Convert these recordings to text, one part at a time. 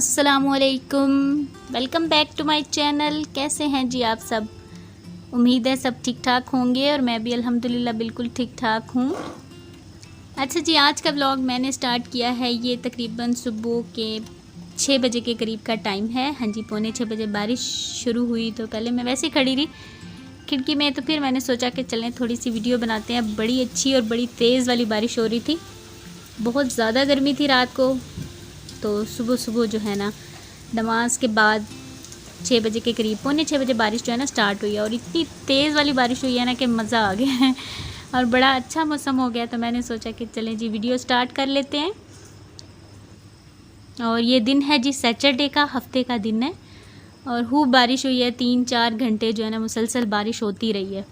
अस्सलामुअलैकुम, welcome back to my channel. कैसे हैं जी आप सब? उम्मीद है सब ठीक ठाक होंगे और मैं भी अल्हम्दुलिल्लाह बिल्कुल ठीक ठाक हूँ। अच्छा जी, आज का व्लॉग मैंने स्टार्ट किया है, ये तकरीबन सुबह के 6 बजे के करीब का टाइम है। हाँ जी, पौने 6 बजे बारिश शुरू हुई तो पहले मैं वैसे ही खड़ी रही खिड़की में, तो फिर मैंने सोचा कि चलें थोड़ी सी वीडियो बनाते हैं। बड़ी अच्छी और बड़ी तेज़ वाली बारिश हो रही थी, बहुत ज़्यादा गर्मी थी रात को। तो सुबह सुबह जो है ना, नमाज के बाद 6 बजे के करीब, पौने 6 बजे बारिश जो है ना स्टार्ट हुई है और इतनी तेज़ वाली बारिश हुई है ना कि मज़ा आ गया है और बड़ा अच्छा मौसम हो गया। तो मैंने सोचा कि चलें जी वीडियो स्टार्ट कर लेते हैं। और ये दिन है जी सैटरडे का, हफ्ते का दिन है और खूब बारिश हुई है। 3-4 घंटे जो है ना मुसलसल बारिश होती रही है।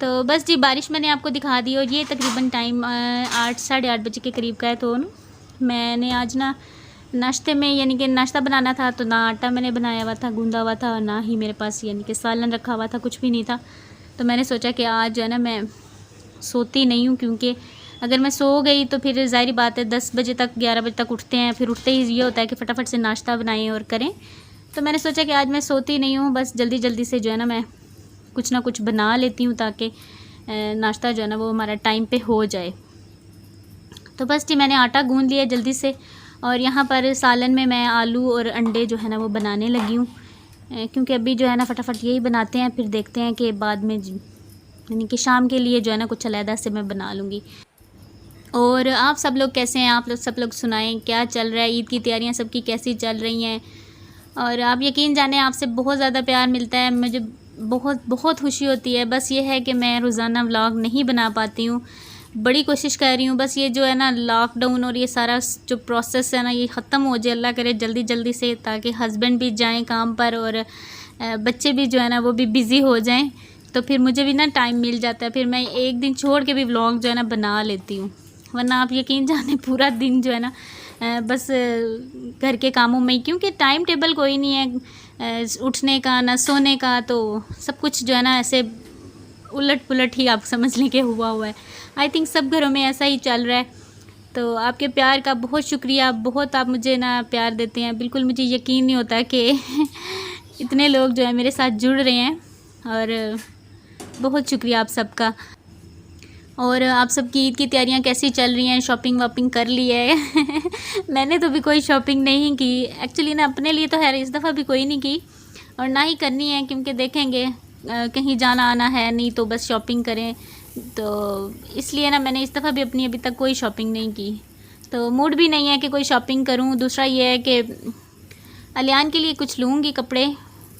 तो बस जी बारिश मैंने आपको दिखा दी और ये तकरीबन टाइम 8 साढ़े 8 बजे के करीब का है। तो मैंने आज ना नाश्ते में यानी कि नाश्ता बनाना था, तो ना आटा मैंने बनाया हुआ था, गूंदा हुआ था, और ना ही मेरे पास यानी कि सालन रखा हुआ था, कुछ भी नहीं था। तो मैंने सोचा कि आज जो है ना मैं सोती नहीं हूँ, क्योंकि अगर मैं सो गई तो फिर ज़ाहिर बात है 10 बजे तक 11 बजे तक उठते हैं, फिर उठते ही ये होता है कि फटाफट से नाश्ता बनाएं और करें। तो मैंने सोचा कि आज मैं सोती नहीं हूँ, बस जल्दी जल्दी से जो है ना मैं कुछ ना कुछ बना लेती हूँ ताकि नाश्ता जो है ना वो हमारा टाइम पे हो जाए। तो बस जी मैंने आटा गूंद लिया जल्दी से और यहाँ पर सालन में मैं आलू और अंडे जो है ना वो बनाने लगी हूँ, क्योंकि अभी जो है ना फटाफट यही बनाते हैं, फिर देखते हैं कि बाद में यानी कि शाम के लिए जो है ना कुछ अलहदा से मैं बना लूँगी। और आप सब लोग कैसे हैं? आप लोग सब लोग सुनाएं क्या चल रहा है, ईद की तैयारियां सबकी कैसी चल रही हैं? और आप यकीन जाने आपसे बहुत ज़्यादा प्यार मिलता है, मुझे बहुत बहुत खुशी होती है। बस ये है कि मैं रोज़ाना व्लॉग नहीं बना पाती हूँ, बड़ी कोशिश कर रही हूँ। बस ये जो है ना लॉकडाउन और ये सारा जो प्रोसेस है ना ये ख़त्म हो जाए, अल्लाह करे जल्दी जल्दी से, ताकि हस्बैंड भी जाएं काम पर और बच्चे भी जो है ना वो भी बिज़ी हो जाएं, तो फिर मुझे भी ना टाइम मिल जाता है, फिर मैं एक दिन छोड़ के भी व्लॉग जो है ना बना लेती हूँ। वरना आप यकीन जाने पूरा दिन जो है ना बस घर के कामों में ही, क्योंकि टाइम टेबल कोई नहीं है उठने का ना सोने का, तो सब कुछ जो है ना ऐसे उलट पुलट ही आप समझ लें कि हुआ है। आई थिंक सब घरों में ऐसा ही चल रहा है। तो आपके प्यार का बहुत शुक्रिया, बहुत आप मुझे ना प्यार देते हैं। बिल्कुल मुझे यकीन नहीं होता कि इतने लोग जो है मेरे साथ जुड़ रहे हैं, और बहुत शुक्रिया आप सबका। और आप सबकी ईद की तैयारियां कैसी चल रही हैं? शॉपिंग वॉपिंग कर ली है? मैंने तो भी कोई शॉपिंग नहीं की एक्चुअली ना, अपने लिए तो है इस दफ़ा भी कोई नहीं की और ना ही करनी है, क्योंकि देखेंगे कहीं जाना आना है नहीं तो बस शॉपिंग करें, तो इसलिए ना मैंने इस दफ़ा भी अपनी अभी तक कोई शॉपिंग नहीं की। तो मूड भी नहीं है कि कोई शॉपिंग करूं। दूसरा ये है कि अलियान के लिए कुछ लूँगी कपड़े,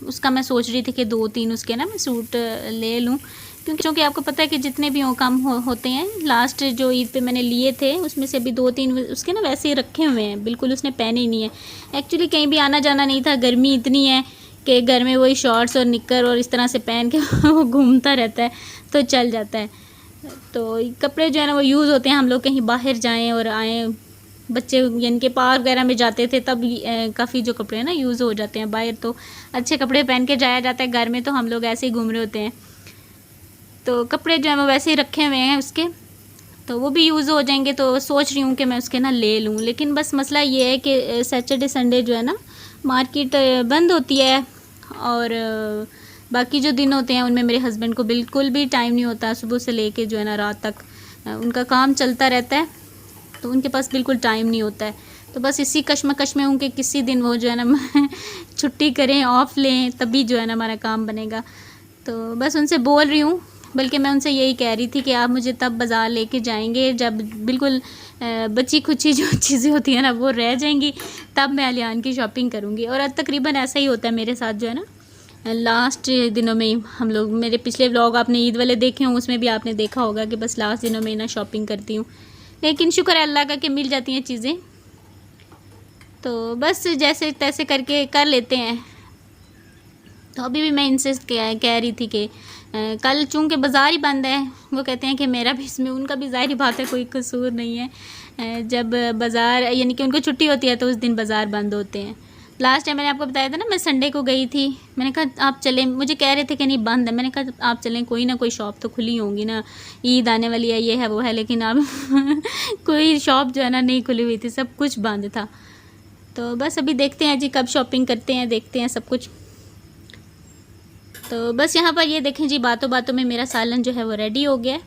उसका मैं सोच रही थी कि 2-3 उसके ना मैं सूट ले लूँ, क्योंकि आपको पता है कि जितने भी काम होते हैं, लास्ट जो ईद पे मैंने लिए थे उसमें से अभी 2-3 उसके ना वैसे ही रखे हुए हैं, बिल्कुल उसने पहने ही नहीं है। एक्चुअली कहीं भी आना जाना नहीं था, गर्मी इतनी है कि घर में वही शॉर्ट्स और निक्कर और इस तरह से पहन के वो घूमता रहता है, तो चल जाता है। तो कपड़े जो है ना वो यूज़ होते हैं, हम लोग कहीं बाहर जाएँ और आएँ, बच्चे यानी कि पार्क वगैरह में जाते थे तब काफ़ी जो कपड़े हैं ना यूज़ हो जाते हैं। बाहर तो अच्छे कपड़े पहन के जाया जाता है, घर में तो हम लोग ऐसे ही घूम रहे होते हैं। तो कपड़े जो है वो वैसे ही रखे हुए हैं उसके, तो वो भी यूज़ हो जाएंगे। तो सोच रही हूँ कि मैं उसके ना ले लूँ, लेकिन बस मसला ये है कि सैटरडे संडे जो है ना मार्केट बंद होती है, और बाकी जो दिन होते हैं उनमें मेरे हस्बैंड को बिल्कुल भी टाइम नहीं होता। सुबह से लेके जो है ना रात तक उनका काम चलता रहता है, तो उनके पास बिल्कुल टाइम नहीं होता है। तो बस इसी कश्मकश में हूँ कि किसी दिन वो जो है ना छुट्टी करें, ऑफ लें, तभी जो है ना हमारा काम बनेगा। तो बस उनसे बोल रही हूँ, बल्कि मैं उनसे यही कह रही थी कि आप मुझे तब बाज़ार लेके जाएंगे जब बिल्कुल बची खुची जो चीज़ें होती हैं ना वो रह जाएंगी, तब मैं अलियान की शॉपिंग करूँगी। और तकरीबन ऐसा ही होता है मेरे साथ जो है ना, लास्ट दिनों में ही हम लोग, मेरे पिछले व्लॉग आपने ईद वाले देखे हों, उसमें भी आपने देखा होगा कि बस लास्ट दिनों में ही ना शॉपिंग करती हूँ, लेकिन शुक्र है अल्लाह का कि मिल जाती हैं चीज़ें, तो बस जैसे तैसे करके कर लेते हैं। तो अभी भी मैं इनसे कह रही थी कि कल चूँकि बाज़ार ही बंद है, वो कहते हैं कि मेरा भी इसमें, उनका भी ज़ाहिर बात है कोई कसूर नहीं है। जब बाज़ार यानी कि उनको छुट्टी होती है तो उस दिन बाज़ार बंद होते हैं। लास्ट टाइम मैंने आपको बताया था ना, मैं संडे को गई थी, मैंने कहा आप चलें, मुझे कह रहे थे कि नहीं बंद है, मैंने कहा आप चलें, कोई ना कोई शॉप तो खुली होंगी ना, ईद आने वाली है, ये है वो है, लेकिन अब कोई शॉप जो है ना नहीं खुली हुई थी, सब कुछ बंद था। तो बस अभी देखते हैं जी कब शॉपिंग करते हैं, देखते हैं सब कुछ। तो बस यहाँ पर ये देखें जी, बातों बातों में मेरा सालन जो है वो रेडी हो गया है।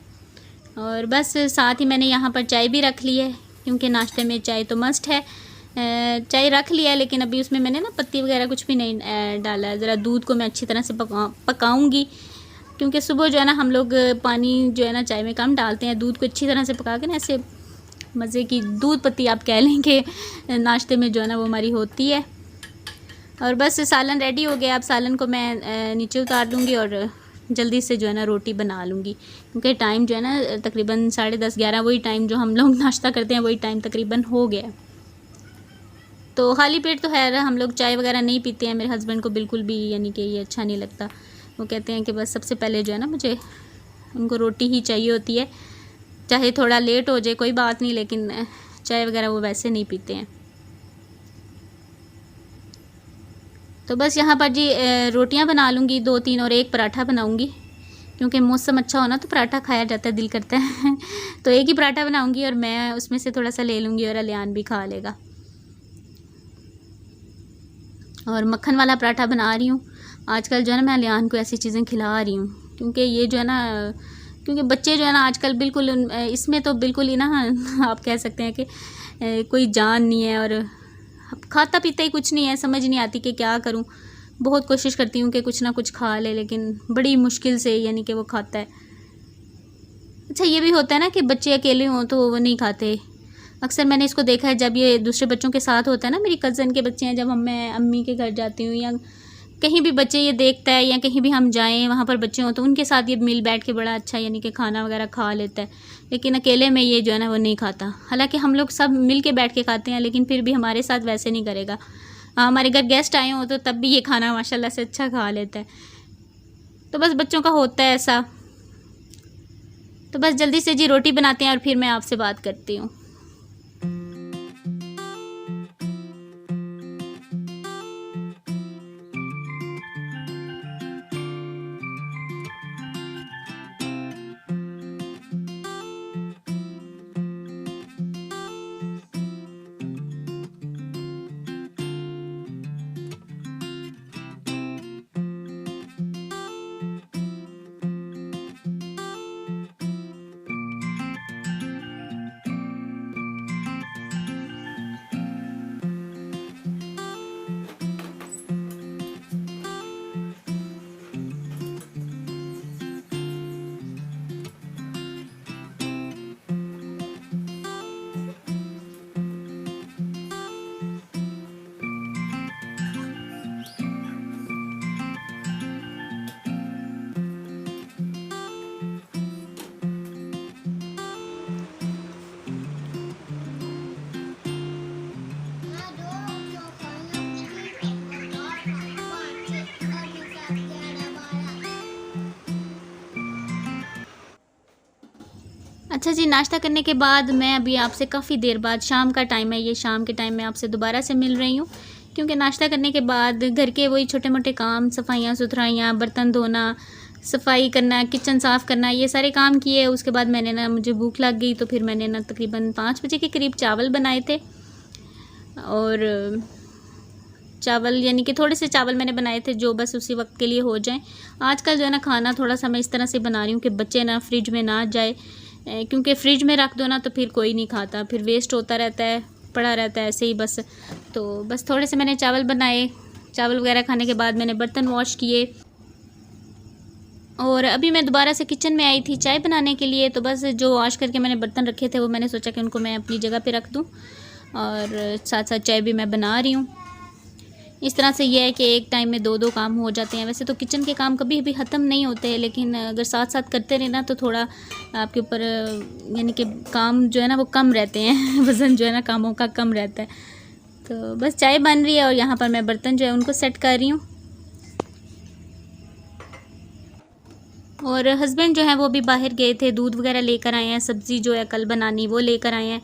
और बस साथ ही मैंने यहाँ पर चाय भी रख ली है, क्योंकि नाश्ते में चाय तो मस्ट है। चाय रख लिया है, लेकिन अभी उसमें मैंने ना पत्ती वगैरह कुछ भी नहीं डाला है। ज़रा दूध को मैं अच्छी तरह से पकाऊंगी, क्योंकि सुबह जो है ना हम लोग पानी जो है ना चाय में कम डालते हैं। दूध को अच्छी तरह से पका के ना ऐसे मज़े की दूध पत्ती आप कह लें कि नाश्ते में जो है ना वो हमारी होती है। और बस सालन रेडी हो गया। अब सालन को मैं नीचे उतार लूँगी और जल्दी से जो है ना रोटी बना लूँगी, क्योंकि टाइम जो है ना तकरीबन 10:30-11 वही टाइम जो हम लोग नाश्ता करते हैं वही टाइम तकरीबन हो गया। तो खाली पेट तो है, हम लोग चाय वगैरह नहीं पीते हैं। मेरे हस्बैंड को बिल्कुल भी यानी कि ये अच्छा नहीं लगता। वो कहते हैं कि बस सबसे पहले जो है ना मुझे उनको रोटी ही चाहिए होती है, चाहे थोड़ा लेट हो जाए कोई बात नहीं, लेकिन चाय वगैरह वो वैसे नहीं पीते हैं। तो बस यहाँ पर जी रोटियाँ बना लूँगी 2-3 और एक पराठा बनाऊँगी, क्योंकि मौसम अच्छा हो ना तो पराठा खाया जाता है, दिल करता है। तो एक ही पराठा बनाऊँगी और मैं उसमें से थोड़ा सा ले लूँगी और अलियान भी खा लेगा। और मक्खन वाला पराठा बना रही हूँ आजकल जो है ना, मैं अलियान को ऐसी चीज़ें खिला रही हूँ, क्योंकि ये जो है ना, क्योंकि बच्चे जो है ना आजकल बिल्कुल इसमें तो बिल्कुल ही ना आप कह सकते हैं कि कोई जान नहीं है, और खाता पीता ही कुछ नहीं है। समझ नहीं आती कि क्या करूं। बहुत कोशिश करती हूं कि कुछ ना कुछ खा ले, लेकिन बड़ी मुश्किल से यानी कि वो खाता है। अच्छा ये भी होता है ना कि बच्चे अकेले हों तो वो नहीं खाते। अक्सर मैंने इसको देखा है, जब ये दूसरे बच्चों के साथ होता है ना, मेरी कज़न के बच्चे हैं, जब मैं अम्मी के घर जाती हूँ या कहीं भी बच्चे ये देखता है, या कहीं भी हम जाएं वहाँ पर बच्चे हों तो उनके साथ ये मिल बैठ के बड़ा अच्छा यानी कि खाना वगैरह खा लेता है। लेकिन अकेले में ये जो है ना वो नहीं खाता। हालांकि हम लोग सब मिल के बैठ के खाते हैं, लेकिन फिर भी हमारे साथ वैसे नहीं करेगा। हमारे घर गेस्ट आए हों तो तब भी ये खाना माशाल्लाह से अच्छा खा लेता है। तो बस बच्चों का होता है ऐसा। तो बस जल्दी से जी रोटी बनाते हैं और फिर मैं आपसे बात करती हूँ। अच्छा जी, नाश्ता करने के बाद मैं अभी आपसे काफ़ी देर बाद, शाम का टाइम है, ये शाम के टाइम में आपसे दोबारा से मिल रही हूँ, क्योंकि नाश्ता करने के बाद घर के वही छोटे मोटे काम, सफाइयाँ सुथराइयाँ, बर्तन धोना, सफाई करना, किचन साफ़ करना, ये सारे काम किए। उसके बाद मैंने ना, मुझे भूख लग गई तो फिर मैंने ना तकरीबन 5 बजे के करीब चावल बनाए थे। और चावल यानी कि थोड़े से चावल मैंने बनाए थे जो बस उसी वक्त के लिए हो जाएं। आजकल जो है ना खाना थोड़ा सा मैं इस तरह से बना रही हूँ कि बच्चे ना फ्रिज में ना जाए, क्योंकि फ्रिज में रख दो ना तो फिर कोई नहीं खाता, फिर वेस्ट होता रहता है, पड़ा रहता है ऐसे ही बस। तो बस थोड़े से मैंने चावल बनाए। चावल वगैरह खाने के बाद मैंने बर्तन वॉश किए और अभी मैं दोबारा से किचन में आई थी चाय बनाने के लिए। तो बस जो वॉश करके मैंने बर्तन रखे थे वो मैंने सोचा कि उनको मैं अपनी जगह पे रख दूं और साथ साथ चाय भी मैं बना रही हूँ। इस तरह से यह है कि एक टाइम में 2-2 काम हो जाते हैं। वैसे तो किचन के काम कभी भी ख़त्म नहीं होते हैं, लेकिन अगर साथ साथ करते रहे ना तो थोड़ा आपके ऊपर यानी कि काम जो है ना वो कम रहते हैं वज़न जो है ना कामों का कम रहता है। तो बस चाय बन रही है और यहाँ पर मैं बर्तन जो है उनको सेट कर रही हूँ। और हस्बैंड जो है वो भी बाहर गए थे, दूध वगैरह लेकर आए हैं, सब्ज़ी जो है कल बनानी वो लेकर आए हैं।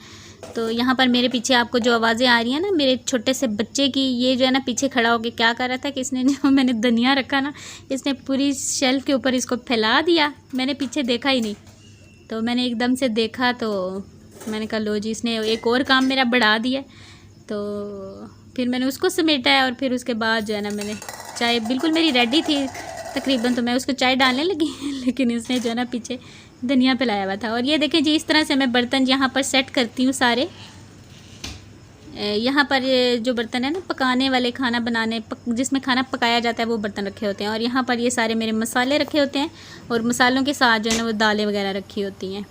तो यहाँ पर मेरे पीछे आपको जो आवाज़ें आ रही हैं ना मेरे छोटे से बच्चे की, ये जो है ना पीछे खड़ा होकर क्या कर रहा था कि इसने जो मैंने धनिया रखा ना, इसने पूरी शेल्फ़ के ऊपर इसको फैला दिया। मैंने पीछे देखा ही नहीं, तो मैंने एकदम से देखा तो मैंने कहा लो जी, इसने एक और काम मेरा बढ़ा दिया। तो फिर मैंने उसको समेटा है और फिर उसके बाद जो है ना मैंने चाय बिल्कुल मेरी रेडी थी तकरीबन, तो मैं उसको चाय डालने लगी लेकिन इसने जो है ना पीछे धनिया फैलाया हुआ था। और ये देखें जी, इस तरह से मैं बर्तन यहाँ पर सेट करती हूँ सारे। यहाँ पर ये जो बर्तन है ना पकाने वाले, खाना बनाने जिसमें खाना पकाया जाता है, वो बर्तन रखे होते हैं। और यहाँ पर ये सारे मेरे मसाले रखे होते हैं और मसालों के साथ जो है ना वो दालें वगैरह रखी होती हैं।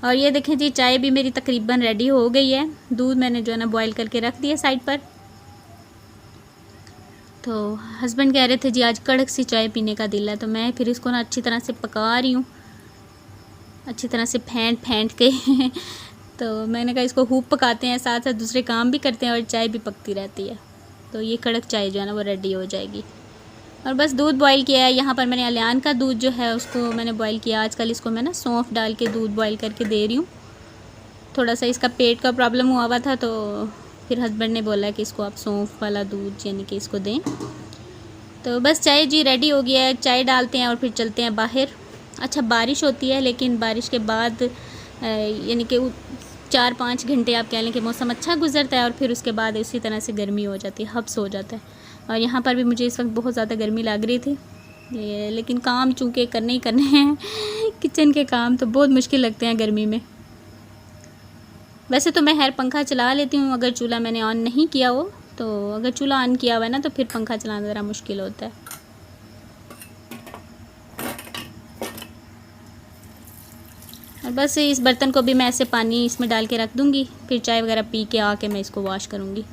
और ये देखें जी, चाय भी मेरी तकरीबन रेडी हो गई है। दूध मैंने जो है ना बॉईल करके रख दिया साइड पर। तो हस्बैंड कह रहे थे जी आज कड़क सी चाय पीने का दिल है, तो मैं फिर इसको ना अच्छी तरह से पका रही हूँ, अच्छी तरह से फेंट के तो मैंने कहा इसको खूब पकाते हैं, साथ साथ दूसरे काम भी करते हैं और चाय भी पकती रहती है। तो ये कड़क चाय जो है ना वो रेडी हो जाएगी। और बस दूध बॉईल किया है। यहाँ पर मैंने अलियान का दूध जो है उसको मैंने बॉईल किया। आजकल इसको मैं ना सौंफ डाल के दूध बॉईल करके दे रही हूँ। थोड़ा सा इसका पेट का प्रॉब्लम हुआ था, तो फिर हस्बैंड ने बोला कि इसको आप सौंफ वाला दूध यानी कि इसको दें। तो बस चाय जी रेडी हो गया है। चाय डालते हैं और फिर चलते हैं बाहर। अच्छा, बारिश होती है, लेकिन बारिश के बाद यानी कि 4-5 घंटे आप कह लें कि मौसम अच्छा गुजरता है और फिर उसके बाद इसी तरह से गर्मी हो जाती है, हब्स हो जाता है। और यहाँ पर भी मुझे इस वक्त बहुत ज़्यादा गर्मी लग रही थी, लेकिन काम चूँकि करने ही करने हैं किचन के काम तो बहुत मुश्किल लगते हैं गर्मी में। वैसे तो मैं हर पंखा चला लेती हूँ अगर चूल्हा मैंने ऑन नहीं किया हो, तो अगर चूल्हा ऑन किया हुआ है ना तो फिर पंखा चलाना ज़रा मुश्किल होता है। और बस इस बर्तन को भी मैं ऐसे पानी इसमें डाल के रख दूँगी, फिर चाय वगैरह पी के आके मैं इसको वॉश करूँगी।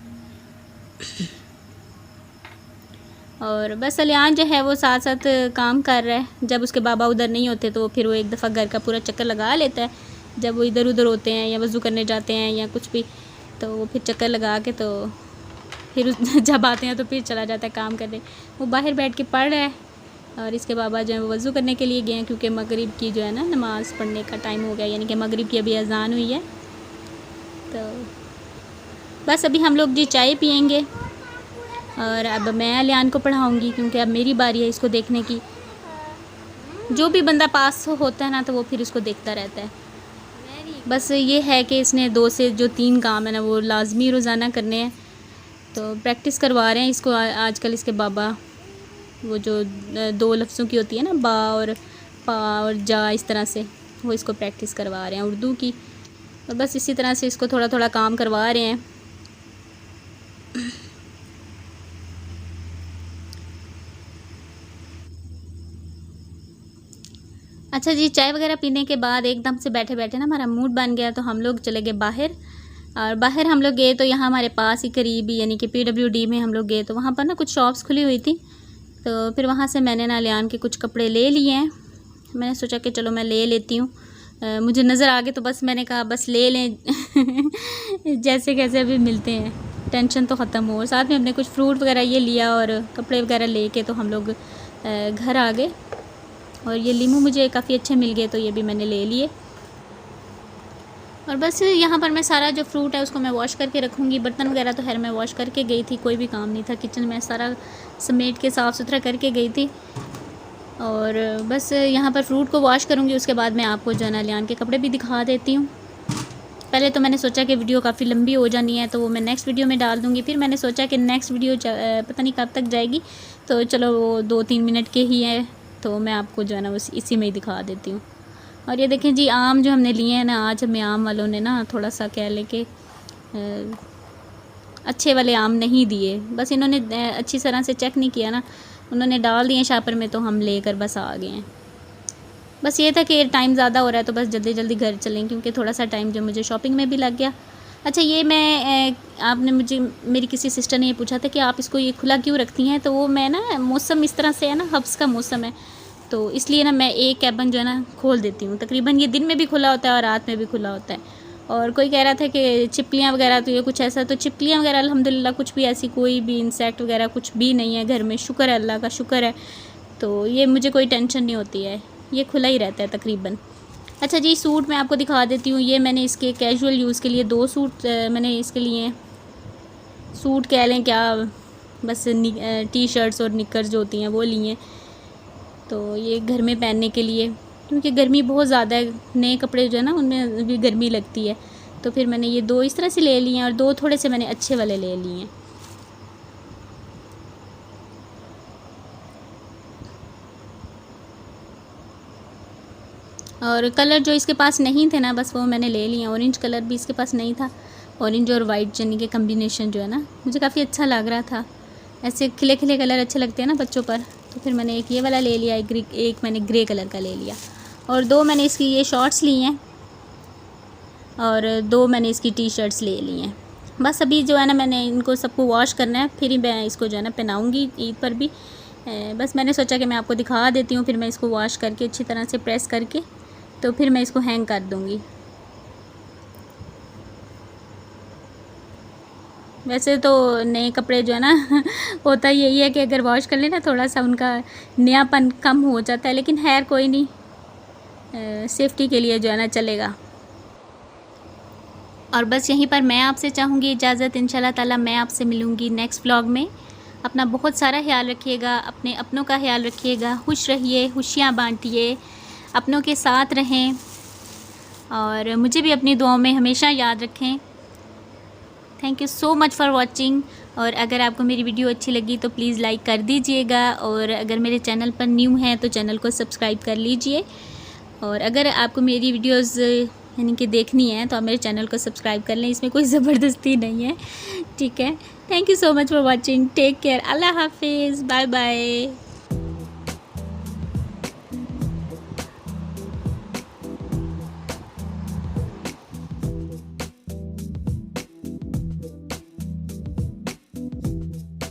और बस अलियान जो है वो साथ साथ काम कर रहा है। जब उसके बाबा उधर नहीं होते तो फिर वो एक दफ़ा घर का पूरा चक्कर लगा लेता है। जब वो इधर उधर होते हैं या वज़ू करने जाते हैं या कुछ भी, तो वो फिर चक्कर लगा के तो फिर जब आते हैं तो फिर चला जाता है काम करने। वो बाहर बैठ के पढ़ रहा है और इसके बाबा जो है वो वज़ू करने के लिए गए हैं, क्योंकि मगरिब की जो है ना नमाज़ पढ़ने का टाइम हो गया, यानी कि मगरिब की अभी अज़ान हुई है। तो बस अभी हम लोग जी चाय पियेंगे और अब मैं अलियान को पढ़ाऊँगी, क्योंकि अब मेरी बारी है इसको देखने की। जो भी बंदा पास होता है ना तो वो फिर इसको देखता रहता है। बस ये है कि इसने 2 से जो 3 काम है ना वो लाजमी रोज़ाना करने हैं, तो प्रैक्टिस करवा रहे हैं इसको आजकल इसके बाबा। वो जो 2 लफ्ज़ों की होती है ना, बा और पा और जा, इस तरह से वो इसको प्रैक्टिस करवा रहे हैं उर्दू की। तो बस इसी तरह से इसको थोड़ा थोड़ा काम करवा रहे हैं। अच्छा जी, चाय वगैरह पीने के बाद एकदम से बैठे बैठे ना हमारा मूड बन गया, तो हम लोग चले गए बाहर। और बाहर हम लोग गए तो यहाँ हमारे पास ही करीब यानी कि PWD में हम लोग गए, तो वहाँ पर ना कुछ शॉप्स खुली हुई थी। तो फिर वहाँ से मैंने ना अलियान के कुछ कपड़े ले लिए हैं। मैंने सोचा कि चलो मैं ले लेती हूँ, मुझे नज़र आ गए तो बस मैंने कहा बस ले लें जैसे कैसे अभी मिलते हैं, टेंशन तो ख़त्म हो। और साथ में हमने कुछ फ्रूट वगैरह ये लिया और कपड़े वगैरह लेके तो हम लोग घर आ गए। और ये लीमू मुझे काफ़ी अच्छे मिल गए, तो ये भी मैंने ले लिए। और बस यहाँ पर मैं सारा जो फ्रूट है उसको मैं वॉश करके रखूँगी। बर्तन वगैरह तो खैर मैं वॉश करके गई थी, कोई भी काम नहीं था किचन में, सारा समेट के साफ़ सुथरा करके गई थी। और बस यहाँ पर फ्रूट को वॉश करूँगी, उसके बाद मैं आपको जो है ना अलियान के कपड़े भी दिखा देती हूँ। पहले तो मैंने सोचा कि वीडियो काफ़ी लंबी हो जानी है, तो वो मैं नेक्स्ट वीडियो में डाल दूँगी। फिर मैंने सोचा कि नेक्स्ट वीडियो पता नहीं कब तक जाएगी, तो चलो वो 2-3 मिनट के ही है, तो मैं आपको जो है ना इसी में ही दिखा देती हूँ। और ये देखें जी, आम जो हमने लिए हैं ना, आज हमें आम वालों ने ना थोड़ा सा कह लें कि अच्छे वाले आम नहीं दिए। बस इन्होंने अच्छी तरह से चेक नहीं किया ना, उन्होंने डाल दिए शापर में, तो हम लेकर बस आ गए हैं। बस ये था कि टाइम ज़्यादा हो रहा है तो बस जल्दी जल्दी घर चलें, क्योंकि थोड़ा सा टाइम जो मुझे शॉपिंग में भी लग गया। अच्छा, ये मैं आपने मुझे मेरी किसी सिस्टर ने ये पूछा था कि आप इसको ये खुला क्यों रखती हैं, तो वो मैं ना मौसम इस तरह से है ना, हब्स का मौसम है, तो इसलिए ना मैं एक कैबिन जो है ना खोल देती हूँ। तकरीबन ये दिन में भी खुला होता है और रात में भी खुला होता है। और कोई कह रहा था कि छिपकलियाँ वगैरह, तो ये कुछ ऐसा, तो छिपकलियाँ वगैरह अल्हम्दुलिल्लाह कुछ भी ऐसी कोई भी इंसेक्ट वगैरह कुछ भी नहीं है घर में, शुक्र है, अल्लाह का शुक्र है। तो ये मुझे कोई टेंशन नहीं होती है, ये खुला ही रहता है तकरीबन। अच्छा जी, सूट मैं आपको दिखा देती हूँ। ये मैंने इसके कैजुअल यूज़ के लिए 2 सूट मैंने इसके लिए, सूट कह लें क्या, बस टी-शर्ट्स और निकर्स जो होती हैं वो लिए। तो ये घर में पहनने के लिए, क्योंकि गर्मी बहुत ज़्यादा है, नए कपड़े जो है ना उनमें भी गर्मी लगती है, तो फिर मैंने ये 2 इस तरह से ले लिए हैं और 2 थोड़े से मैंने अच्छे वाले ले लिए हैं। और कलर जो इसके पास नहीं थे ना, बस वो मैंने ले लिए। ऑरेंज कलर भी इसके पास नहीं था, ऑरेंज और वाइट यानी कि कम्बिनेशन जो है ना मुझे काफ़ी अच्छा लग रहा था। ऐसे खिले खिले कलर अच्छे लगते हैं ना बच्चों पर, तो फिर मैंने एक ये वाला ले लिया, एक मैंने ग्रे कलर का ले लिया, और 2 मैंने इसकी ये शॉर्ट्स ली हैं और 2 मैंने इसकी टी शर्ट्स ले ली हैं। बस अभी जो है ना मैंने इनको सबको वॉश करना है, फिर ही मैं इसको जो है ना पहनाऊँगी ईद पर भी। बस मैंने सोचा कि मैं आपको दिखा देती हूँ, फिर मैं इसको वॉश करके अच्छी तरह से प्रेस करके तो फिर मैं इसको हैंग कर दूँगी। वैसे तो नए कपड़े जो है ना होता यही है कि अगर वॉश कर लेना थोड़ा सा उनका नयापन कम हो जाता है, लेकिन खैर कोई नहीं, सेफ्टी के लिए जो है ना चलेगा। और बस यहीं पर मैं आपसे चाहूँगी इजाज़त। इंशाल्लाह ताला मैं आपसे मिलूँगी नेक्स्ट व्लॉग में। अपना बहुत सारा ख्याल रखिएगा, अपने अपनों का ख्याल रखिएगा, खुश रहिए, खुशियाँ बांटिए, अपनों के साथ रहें और मुझे भी अपनी दुआओं में हमेशा याद रखें। Thank you so much for watching. और अगर आपको मेरी वीडियो अच्छी लगी तो प्लीज़ लाइक कर दीजिएगा, और अगर मेरे चैनल पर न्यू हैं तो चैनल को सब्सक्राइब कर लीजिए। और अगर आपको मेरी वीडियोस यानी कि देखनी है तो आप मेरे चैनल को सब्सक्राइब कर लें, इसमें कोई ज़बरदस्ती नहीं है, ठीक है। Thank you so much for watching, take care, अल्लाह हाफिज़, बाय बाय।